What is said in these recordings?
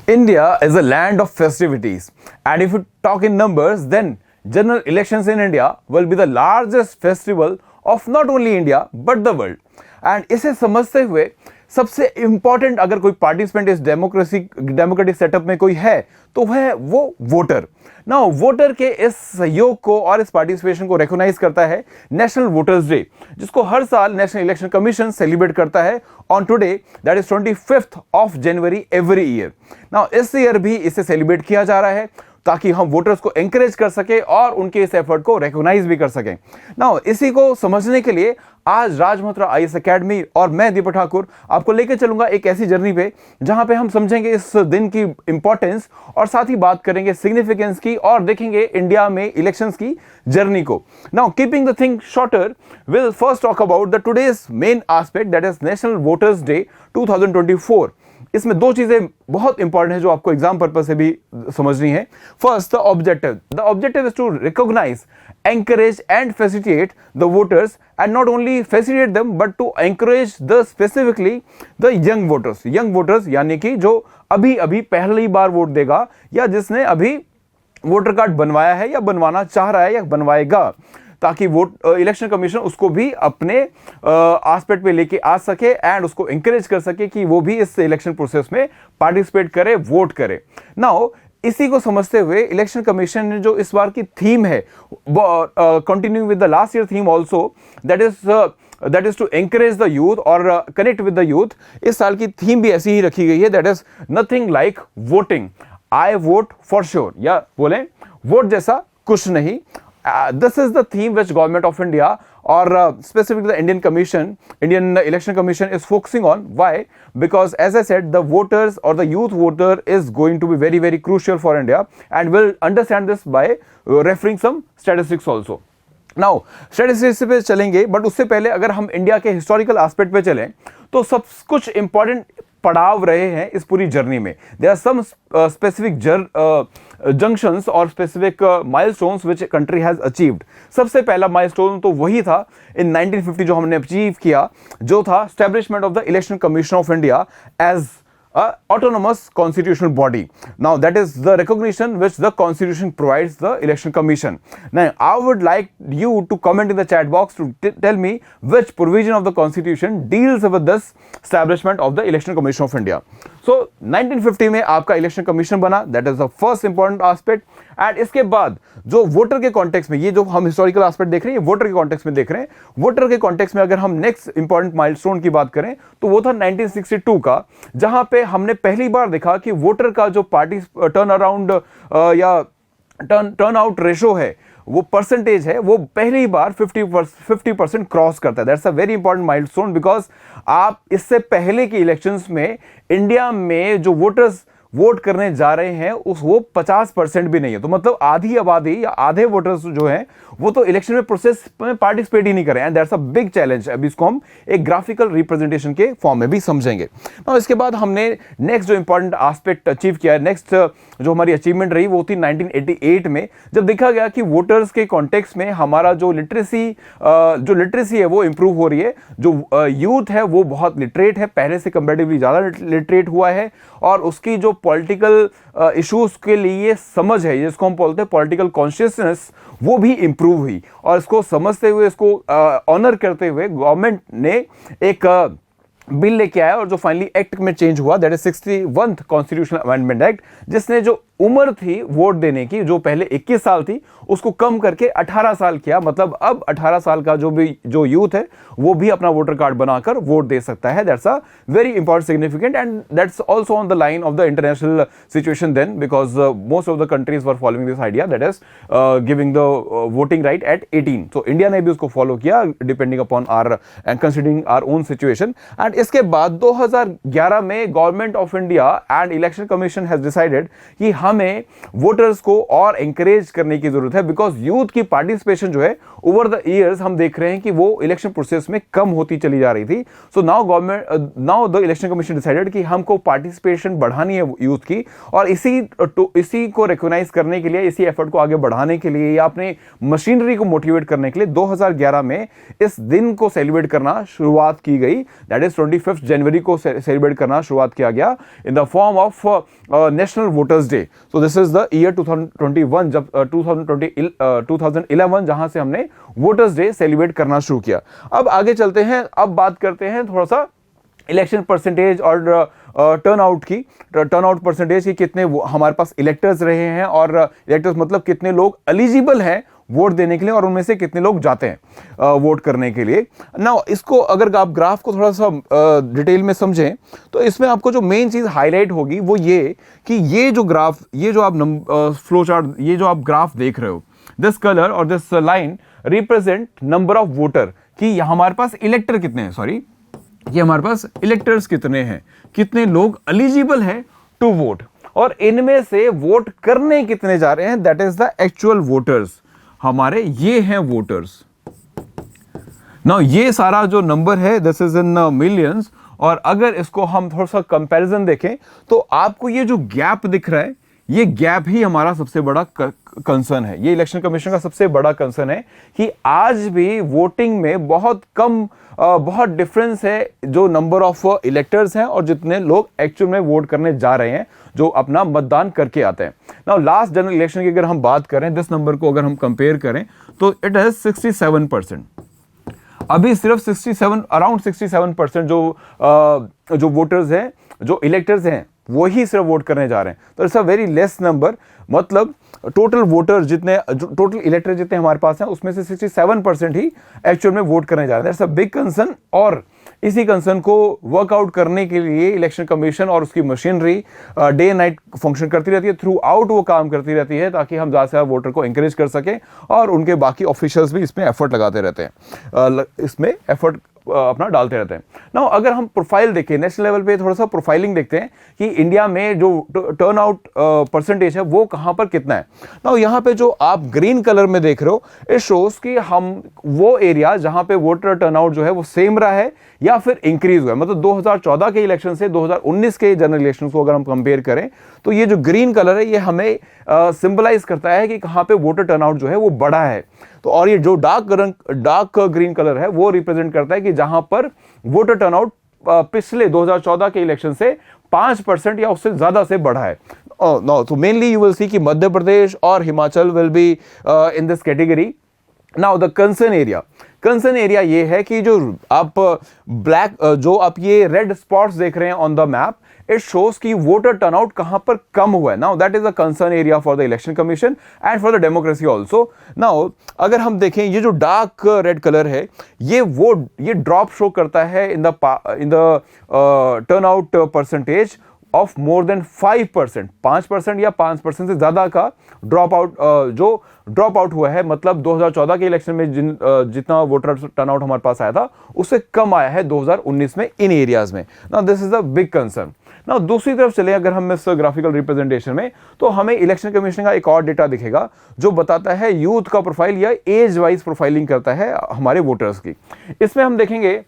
India is a land of festivities, and if you talk in numbers, then general elections in India will be the largest festival of not only India but the world. And इसे समझते हुए सबसे important अगर कोई participant इस democratic setup में कोई है तो वह वो वोटर। नाउ वोटर के इस सहयोग को और इस पार्टिसिपेशन को रिकॉग्नाइज करता है नेशनल वोटर्स डे, जिसको हर साल नेशनल इलेक्शन कमीशन सेलिब्रेट करता है on today, that is 25th of January every year. Now इस ईयर भी इसे सेलिब्रेट किया जा रहा है ताकि हम वोटर्स को एंकरेज कर सके और उनके इस एफर्ट को रिकॉग्नाइज भी कर सकें। नाउ इसी को समझने के लिए आज राजमोत्रा आईएएस एकेडमी और मैं दीपक ठाकुर आपको लेकर चलूंगा एक ऐसी जर्नी पे जहां पे हम समझेंगे इस दिन की इंपॉर्टेंस और साथ ही बात करेंगे सिग्निफिकेंस की और देखेंगे इंडिया में इलेक्शंस की जर्नी को। Now keeping the thing shorter, will first talk about the today's main aspect, that is national voters day 2024। इसमें दो चीजें बहुत इंपॉर्टेंट है जो आपको एग्जाम पर्पस से भी समझनी है। First, the objective is to recognise, encourage and facilitate the voters, and not only facilitate them but to encourage the specifically the young voters यानी कि जो अभी पहली बार वोट देगा या जिसने अभी वोटर कार्ड बनवाया है या बनवाना चाह रहा है या बनवाएगा, ताकि वोट इलेक्शन कमीशन उसको भी अपने एस्पेक्ट पे लेके आ सके एंड उसको इंकरेज कर सके कि वो भी इस इलेक्शन प्रोसेस में पार्टिसिपेट करे, वोट करे। नाउ इसी को समझते हुए इलेक्शन कमीशन ने जो इस बार की थीम है, continuing with the last year theme also, that is to encourage the youth और कनेक्ट विद द यूथ, इस साल की थीम भी ऐसी ही रखी गई है, that is nothing like voting, I vote for sure, या बोले वोट जैसा कुछ नहीं। This is the theme which Government of India or specifically the Indian Election Commission is focusing on. Why? Because as I said, the voters or the youth voter is going to be very, very crucial for India, and we'll understand this by referring some statistics also. Now, statistics पे चलेंगे, but उससे पहले अगर हम India के historical aspect पे चलें तो सब कुछ इंपॉर्टेंट पड़ाव रहे हैं इस पूरी जर्नी में। There are some specific junctions और specific milestones which country has achieved. सबसे पहला माइलस्टोन तो वही था इन 1950 जो हमने अचीव किया, जो था establishment of the election commission of India as autonomous constitutional body. Now that is the recognition which the constitution provides the election commission. Now I would like you to comment in the chat box to tell me which provision of the constitution deals with this establishment of the election commission of India. So 1950 में आपका election commission बना, that is the first important aspect. And इसके बाद जो voter के context में, ये जो हम हिस्टोरिकल एस्पेक्ट देख रहे हैं, वोटर के कॉन्टेक्स्ट में देख रहे हैं, वोटर के कॉन्टेक्स्ट में अगर हम नेक्स्ट इंपॉर्टेंट माइलस्टोन की बात करें तो वो था 1962 का, जहां पे हमने पहली बार देखा कि वोटर का जो पार्टी टर्न अराउंड या टर्न आउट रेशो है, वो परसेंटेज है, वो पहली बार 50% क्रॉस करता है। That's a very important milestone, because आप इससे पहले के इलेक्शंस में इंडिया में जो वोटर्स वोट करने जा रहे हैं वो 50% भी नहीं है। तो मतलब आधी आबादी या आधे वोटर्स जो हैं वो तो इलेक्शन में प्रोसेस में पार्टिसिपेट ही नहीं कर रहे हैं। That's a big challenge. अभी इसको हम एक ग्राफिकल रिप्रेजेंटेशन के फॉर्म में भी समझेंगे। और इसके बाद हमने नेक्स्ट जो इंपॉर्टेंट एस्पेक्ट अचीव किया है, नेक्स्ट जो हमारी अचीवमेंट रही वो थी 1988 में, जब देखा गया कि वोटर्स के कॉन्टेक्स्ट में हमारा जो लिटरेसी है वो इंप्रूव हो रही है, जो यूथ है वो बहुत लिटरेट है, पहले से कंपैरेटिवली ज्यादा लिटरेट हुआ है, और उसकी जो पॉलिटिकल इश्यूज के लिए समझ है, जिसको हम बोलते हैं पॉलिटिकल कॉन्शियसनेस, वो भी इंप्रूव हुई। और इसको समझते हुए, इसको ऑनर करते हुए गवर्नमेंट ने एक बिल लेके आया और जो फाइनली एक्ट में चेंज हुआ, that is 61th constitutional amendment act, जिसने जो उम्र थी वोट देने की, जो पहले 21 साल थी, उसको कम करके 18 साल किया। मतलब अब 18 साल का जो यूथ है वो भी अपना वोटर कार्ड बनाकर वोट दे सकता है। That's a very important significant, and that's also on the line of the international situation then, because most of the countries were following this idea, that is giving the voting right at 18। So India ने भी उसको follow किया depending upon our and considering our own situation. And इसके बाद 2011 में government of India and election commission has decided कि हमें voters को और एंकरेज करने की जरूरत है, बिकॉज यूथ की पार्टिसिपेशन जो है ओवर द ईयर्स हम देख रहे हैं कि वो इलेक्शन प्रोसेस में कम होती चली जा रही थी. So now the election commission decided कि हमको पार्टिसिपेशन बढ़ानी है यूथ की, और इसी को रिकॉग्नाइज करने के लिए, इसी एफर्ट को आगे बढ़ाने के लिए या अपने मशीनरी को मोटिवेट करने के लिए 2011 में इस दिन को सेलिब्रेट करना शुरुआत की गई. दैट इज 25 जनवरी को सेलिब्रेट करना शुरुआत किया गया in the form of national voters day. So this is the year 2021, जब 2011 जहां से हमने वोटर्स डे सेलिब्रेट करना शुरू किया. अब आगे चलते हैं, अब बात करते हैं थोड़ा सा इलेक्शन परसेंटेज और टर्नआउट परसेंटेज की. कितने हमारे पास इलेक्टर्स रहे हैं, और इलेक्टर्स मतलब कितने लोग एलिजिबल हैं वोट देने के लिए, और उनमें से कितने लोग जाते हैं वोट करने के लिए. नाउ इसको अगर आप ग्राफ को थोड़ा सा डिटेल में समझें तो इसमें आपको जो मेन चीज हाईलाइट होगी वो ये कि ये जो ग्राफ, ये जो आप फ्लो चार्ट, ये जो आप ग्राफ देख रहे हो, दिस कलर और this line represent number of voter, कि हमारे पास इलेक्टर कितने हैं, सॉरी ये हमारे पास इलेक्टर्स कितने हैं, कितने लोग एलिजिबल हैं टू वोट, और इनमें से वोट करने कितने जा रहे हैं, that is the actual voters. हमारे ये हैं वोटर्स. नाउ ये सारा जो नंबर है दिस इज इन मिलियंस, और अगर इसको हम थोड़ा सा कंपैरिजन देखें तो आपको ये जो गैप दिख रहा है, ये गैप ही हमारा सबसे बड़ा कंसर्न है. ये इलेक्शन कमीशन का सबसे बड़ा कंसर्न है कि आज भी वोटिंग में बहुत कम, बहुत डिफरेंस है जो नंबर ऑफ इलेक्टर्स हैं और जितने लोग एक्चुअल में वोट करने जा रहे हैं, जो अपना मतदान करके आते हैं. नाउ लास्ट जनरल इलेक्शन की अगर हम बात करें, दिस नंबर को अगर हम कंपेयर करें तो इट इज 67%. अभी सिर्फ 67, अराउंड 67% जो वोटर्स हैं, जो इलेक्टर्स हैं, वो ही सिर्फ वोट करने जा रहे हैं. तो it's a very less number. मतलब टोटल वोटर जितने, टोटल इलेक्टर जितने हमारे पास हैं, उसमें से 67% ही एक्चुअल में वोट करने जा रहे हैं. दैट्स अ बिग कंसर्न, और इसी कंसर्न को वर्कआउट करने के लिए इलेक्शन कमीशन और उसकी machinery day and night function करती रहती है, थ्रू आउट वो काम करती रहती है, ताकि हम ज़्यादा से ज़्यादा वोटर को इंकरेज कर सकें, और उनके बाकी ऑफिशियल्स भी इसमें एफर्ट लगाते रहते हैं, इसमें एफर्ट अपना डालते रहते हैं. नाउ अगर हम प्रोफाइल देखें, नेशनल लेवल पे थोड़ा सा प्रोफाइलिंग देखते हैं कि इंडिया में जो टर्न आउट परसेंटेज है वो कहां पर कितना है. नाउ यहां पे जो आप ग्रीन कलर में देख रहे हो, इट शोज कि हम वो एरिया जहां पे वोटर टर्नआउट जो है वो सेम रहा है या फिर इंक्रीज हुआ है. मतलब 2014 के इलेक्शन से 2019 के जनरल इलेक्शन को अगर हम कंपेयर करें तो ये जो ग्रीन कलर है ये हमें सिंबलाइज करता है कि कहां पे वोटर टर्नआउट जो है वो बढ़ा है. तो और ये जो डार्क ग्रीन कलर है वो रिप्रेजेंट करता है कि जहां पर वोटर टर्नआउट पिछले 2014 के इलेक्शन से 5% या उससे ज्यादा से बढ़ा है. नो, तो मेनली यू विल सी कि मध्य प्रदेश और Himachal will be in this category. Now the concern area ये है कि जो आप जो आप ये रेड स्पॉट्स देख रहे हैं on the map, it shows कि वोटर टर्नआउट कहां पर कम हुआ है. Now that is a concern area for the election commission and for the democracy also. Now अगर हम देखें, ये जो डार्क रेड कलर है ये ड्रॉप शो करता है in the turnout percentage of more than 5%, 5% या 5% से ज्यादा का ड्रॉप आउट हुआ है. मतलब 2014 के इलेक्शन में जितना वोटर टर्नआउट हमारे पास आया था उससे कम आया है 2019 में इन एरियाज में. Now this is a big concern. Now दूसरी तरफ चले अगर हम इस ग्राफिकल रिप्रेजेंटेशन में, तो हमें इलेक्शन कमीशन का एक और डेटा दिखेगा जो बताता है यूथ का प्रोफाइल या एज वाइज प्रोफाइलिंग करता है हमारे वोटर्स की. इसमें हम देखेंगे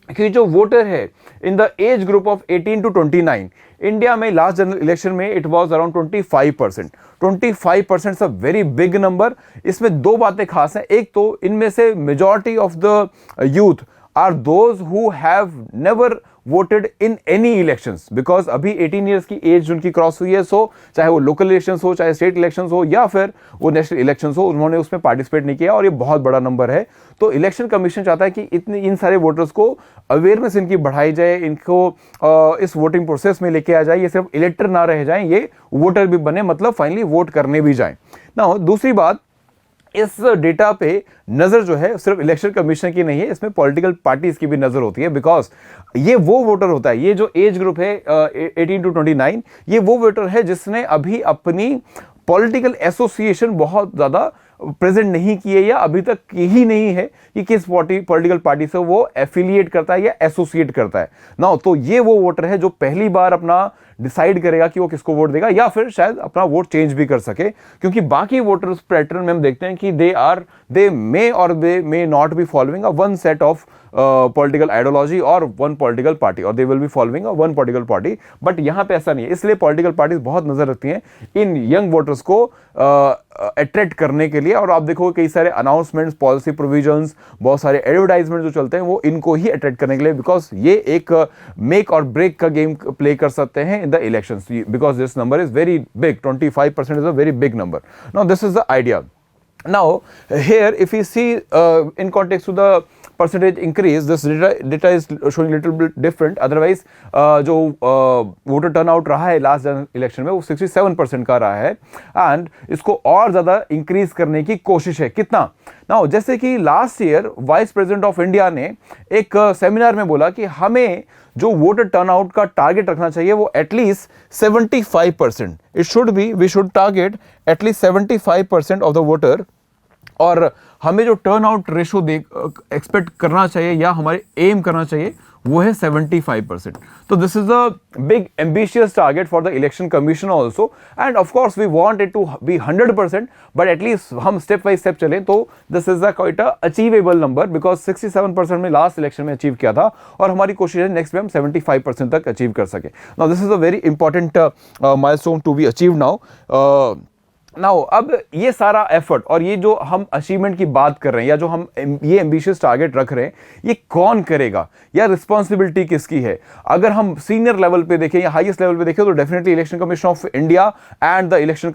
कि जो वोटर है in the age group of 18 to 29, India में लास्ट जनरल इलेक्शन में it was around 25%. 25% a very big number. इसमें दो बातें खास हैं. एक तो इनमें से majority of the youth are those who have never voted in any elections, because अभी 18 ईयर्स की एज उनकी क्रॉस हुई है. सो चाहे वो लोकल इलेक्शंस हो, चाहे स्टेट इलेक्शंस हो, या फिर वो नेशनल इलेक्शंस हो, उन्होंने उसमें पार्टिसिपेट नहीं किया, और ये बहुत बड़ा नंबर है. तो इलेक्शन कमीशन चाहता है कि इन सारे वोटर्स को अवेयरनेस इनकी बढ़ाई जाए, इनको इस वोटिंग प्रोसेस में लेके आ जाए. ये सिर्फ इलेक्टर ना रह जाए, ये वोटर भी बने, मतलब फाइनली वोट करने भी जाए. ना दूसरी बात, इस डेटा पे नजर जो है सिर्फ इलेक्शन कमीशन की नहीं है, इसमें पॉलिटिकल पार्टीज की भी नजर होती है. बिकॉज ये वो वोटर होता है, ये जो एज ग्रुप है 18 to 29, ये वो वोटर है जिसने अभी अपनी पॉलिटिकल एसोसिएशन बहुत ज्यादा प्रेजेंट नहीं किए या अभी तक की ही नहीं है कि किस पॉलिटिकल पार्टी से वो एफिलिएट करता है या एसोसिएट करता है ना। तो ये वो वोटर है जो पहली बार अपना डिसाइड करेगा कि वो किसको वोट देगा, या फिर शायद अपना वोट चेंज भी कर सके, क्योंकि बाकी वोटर्स पैटर्न में हम देखते हैं कि they may not be following a one set of political ideology और वन पॉलिटिकल पार्टी, और they will be following a one political party. But यहां पे ऐसा नहीं है, इसलिए पॉलिटिकल पार्टीज बहुत नजर रखती हैं इन यंग वोटर्स को अट्रैक्ट करने के लिए। और आप देखोगे कई सारे अनाउंसमेंट्स, पॉलिसी प्रोविजंस, बहुत सारे एडवर्टाइजमेंट जो चलते हैं वो इनको ही अट्रैक्ट करने के लिए, बिकॉज ये एक मेक और ब्रेक का गेम प्ले कर सकते हैं in the elections, because this number is very big. 25% is a very big number. Now this is the idea. Now here if we see in context to the percentage increase, this data is showing little bit different. Otherwise जो voter turnout रहा है last election में वो 67% का रहा है, and इसको और ज्यादा इंक्रीज करने की कोशिश है। कितना? नाउ जैसे कि last year vice president of India ने एक सेमिनार में बोला कि हमें जो वोटर टर्नआउट का टारगेट रखना चाहिए वो at least 75%। It should be, we should target at least 75% of the voter, और हमें जो टर्न आउट रेशो एक्सपेक्ट करना चाहिए या हमारे एम करना चाहिए वो है 75%। तो this is a big ambitious target for the election commission also, and of course we want it to be 100%, but at least हम स्टेप बाय स्टेप चलें तो this is quite a achievable number, because 67% में last election में achieve किया था, और हमारी कोशिश है नेक्स्ट में हम 75% तक अचीव कर सके। Now this is a very important milestone to be achieve now अब ये सारा एफर्ट और ये जो हम अचीवमेंट की बात कर रहे हैं या जो हम ये एम्बिशियस टारगेट रख रहे हैं, ये कौन करेगा या रिस्पॉन्सिबिलिटी किसकी है? अगर हम सीनियर लेवल पे देखें या हाईएस्ट लेवल पे देखें तो definitely election commission of India and the election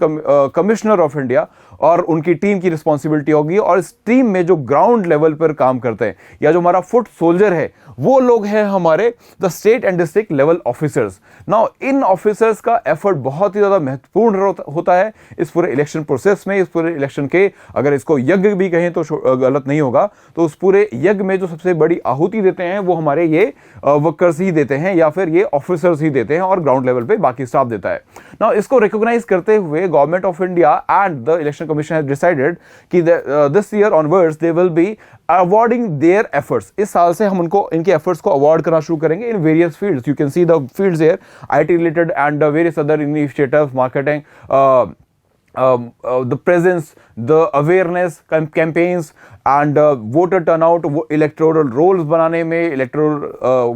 commissioner of India और उनकी टीम की रिस्पॉन्सिबिलिटी होगी। और इस टीम में जो ग्राउंड लेवल पर काम करते हैं या जो हमारा फुट सोल्जर है वो लोग हैं हमारे the state and district level officers. Now in officers का एफर्ट बहुत ही ज्यादा महत्वपूर्ण होता है इस पूरे इलेक्शन प्रोसेस में, इस पूरे इलेक्शन के, अगर इसको यज्ञ भी कहें तो गलत नहीं होगा, तो उस पूरे यज्ञ में जो सबसे बड़ी आहुति देते हैं वो हमारे ये वर्कर्स ही देते हैं या फिर ये ऑफिसर्स ही देते हैं और ग्राउंड लेवल पे बाकी स्टाफ देता है। नाउ इसको रिकॉग्नाइज करते हुए government of India and the election commission has decided कि this year onwards they will be awarding their efforts. इस साल से हम उनको इनके एफर्ट्स को अवार्ड करना शुरू करेंगे in various fields. You can see the fields here, IT related and various other initiatives, marketing, the presence, the awareness campaigns and voter turnout, electoral rolls बनाने में, electoral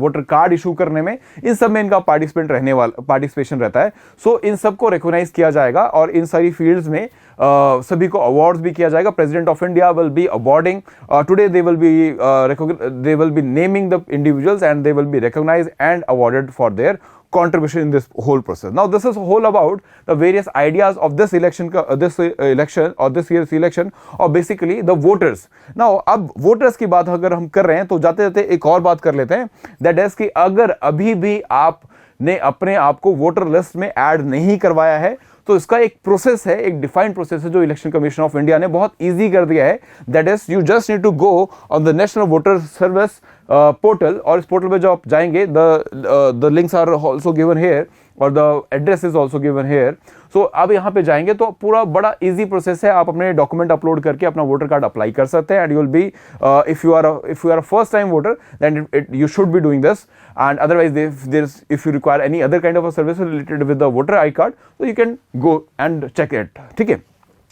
voter card issue करने में, इन सब में इनका पार्टिसिपेशन रहता है। सो इन सबको रिकॉग्नाइज किया जाएगा और इन सारी फील्ड्स में सभी को अवार्ड्स भी किया जाएगा। President of India will be awarding today, they will be naming the individuals and they will be recognised and awarded for their contribution in this whole process. Now this is whole about the various ideas of this election or this year's election or basically the voters. Now अब voters की बात अगर हम कर रहे हैं तो जाते जाते एक और बात कर लेते हैं, that is कि अगर अभी भी आपने अपने आप को वोटर लिस्ट में ऐड नहीं करवाया है तो इसका एक प्रोसेस है, एक डिफाइंड प्रोसेस है जो इलेक्शन कमीशन ऑफ इंडिया ने बहुत इजी कर दिया है। That is you just need to go on the national voter service portal, और इस पोर्टल पे जो आप जाएंगे the links are also given here और the address is also given here. So आप यहाँ पे जाएंगे तो पूरा बड़ा इजी प्रोसेस है, आप अपने डॉक्यूमेंट अपलोड करके अपना वोटर कार्ड अप्लाई कर सकते हैं and you will be if you are a first time voter then you should be doing this, and otherwise if you require any other kind of a service related with the voter ID card, so you can go and check it. Okay,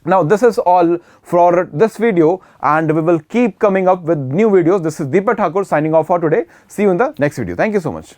now this is all for this video and we will keep coming up with new videos. This is Deepak Thakur signing off for today. See you in the next video. Thank you so much.